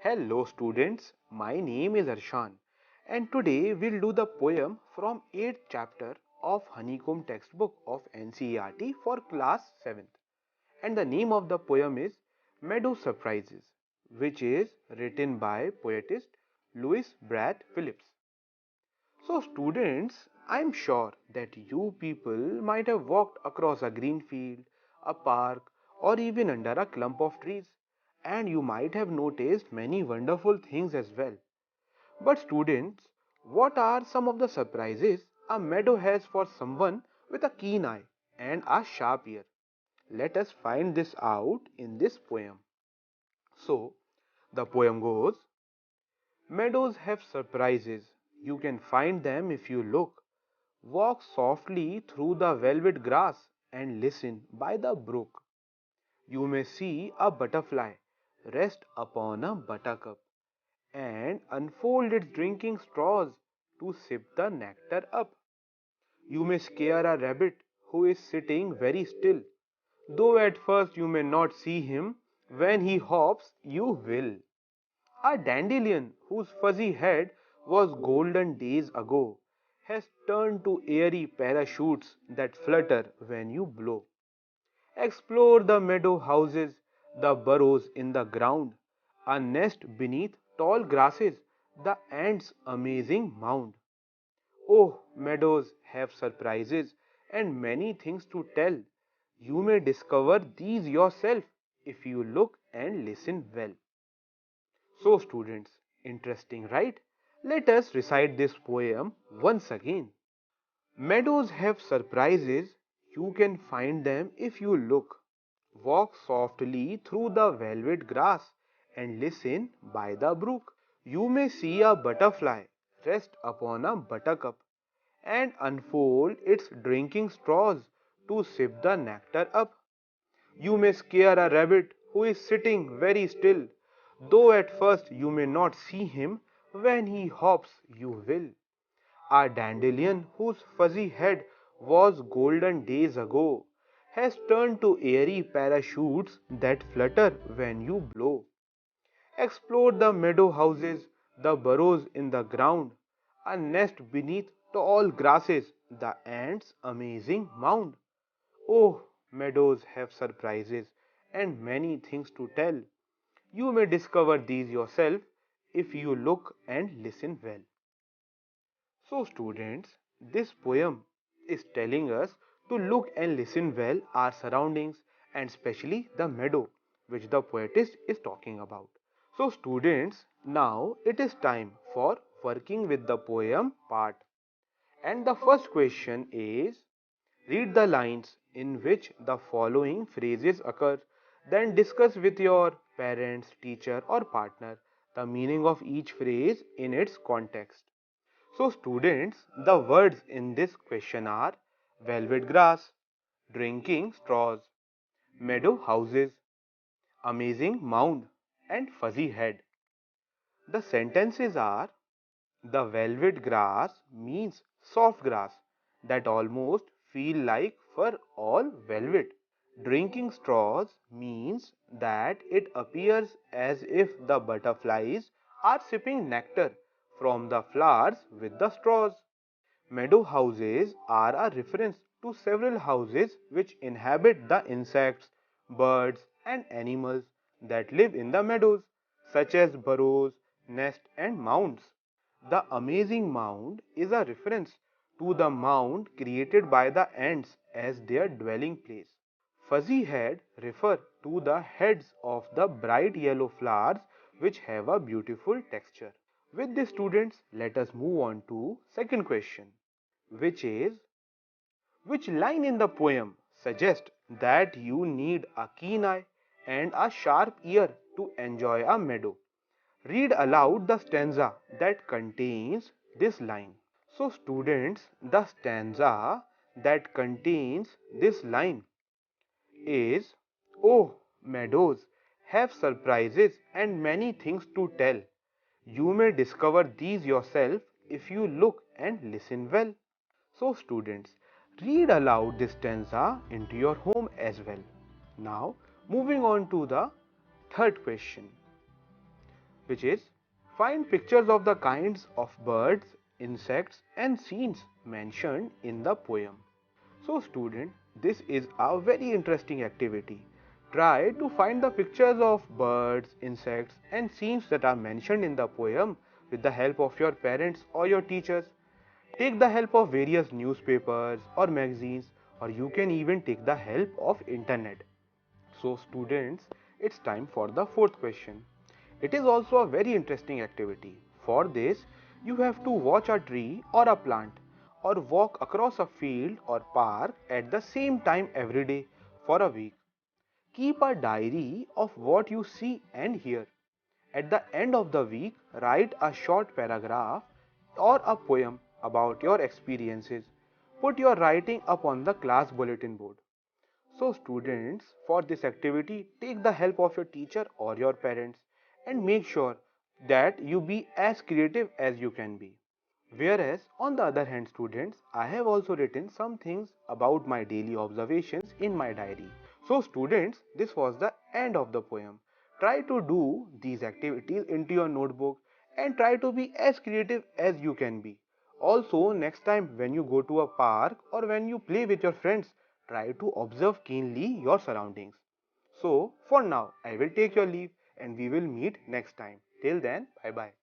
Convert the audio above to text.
Hello students, my name is Arshan and today we'll do the poem from 8th chapter of Honeycomb textbook of NCERT for class 7th. And the name of the poem is Meadow Surprises, which is written by poetess Louise Bratt Phillips. So students, I'm sure that you people might have walked across a green field, a park, or even under a clump of trees, and you might have noticed many wonderful things as well. But students, what are some of the surprises a meadow has for someone with a keen eye and a sharp ear? Let us find this out in this poem. So, the poem goes, meadows have surprises. You can find them if you look. Walk softly through the velvet grass and listen by the brook. You may see a butterfly rest upon a buttercup and unfold its drinking straws to sip the nectar up. You may scare a rabbit who is sitting very still, though at first you may not see him. When he hops, you will. A dandelion whose fuzzy head was golden days ago has turned to airy parachutes that flutter when you blow. Explore the meadow houses, the burrows in the ground, a nest beneath tall grasses, the ants' amazing mound. Oh, meadows have surprises and many things to tell. You may discover these yourself if you look and listen well. So, students, interesting, right? Let us recite this poem once again. Meadows have surprises, you can find them if you look. Walk softly through the velvet grass and listen by the brook. You may see a butterfly rest upon a buttercup and unfold its drinking straws to sip the nectar up. You may scare a rabbit who is sitting very still, though at first you may not see him. When he hops, you will. A dandelion whose fuzzy head was golden days ago has turned to airy parachutes that flutter when you blow. Explore the meadow houses, the burrows in the ground, a nest beneath tall grasses, the ants' amazing mound. Oh, meadows have surprises and many things to tell. You may discover these yourself if you look and listen well. So, students, this poem is telling us to look and listen well our surroundings and especially the meadow which the poetess is talking about. So, students, now it is time for working with the poem part. And the first question is read the lines in which the following phrases occur, then discuss with your parents, teacher, or partner the meaning of each phrase in its context. So, students, the words in this question are velvet grass, drinking straws, meadow houses, amazing mound, and fuzzy head. The sentences are the velvet grass means soft grass that almost feel like fur or velvet. Drinking straws means that it appears as if the butterflies are sipping nectar from the flowers with the straws. Meadow houses are a reference to several houses which inhabit the insects, birds, and animals that live in the meadows, such as burrows, nests, and mounds. The amazing mound is a reference to the mound created by the ants as their dwelling place. Fuzzy head refer to the heads of the bright yellow flowers which have a beautiful texture. With this students, let us move on to second question, which is which line in the poem suggests that you need a keen eye and a sharp ear to enjoy a meadow? Read aloud the stanza that contains this line. So, students, the stanza that contains this line is, oh, meadows have surprises and many things to tell. You may discover these yourself if you look and listen well. So, students, read aloud this stanza into your home as well. Now, moving on to the third question. which is find pictures of the kinds of birds, insects, and scenes mentioned in the poem. So, student, this is a very interesting activity. Try to find the pictures of birds, insects, and scenes that are mentioned in the poem with the help of your parents or your teachers. Take the help of various newspapers or magazines, or you can even take the help of internet. So students, it's time for the fourth question. It is also a very interesting activity. For this, you have to watch a tree or a plant or walk across a field or park at the same time every day for a week. Keep a diary of what you see and hear. At the end of the week, write a short paragraph or a poem about your experiences. Put your writing up on the class bulletin board. So students, for this activity, take the help of your teacher or your parents and make sure that you be as creative as you can be. Whereas, on the other hand, students, I have also written some things about my daily observations in my diary. So, students, this was the end of the poem. Try to do these activities into your notebook and try to be as creative as you can be. Also, next time when you go to a park or when you play with your friends, try to observe keenly your surroundings. So, for now, I will take your leave and we will meet next time. Till then, bye bye.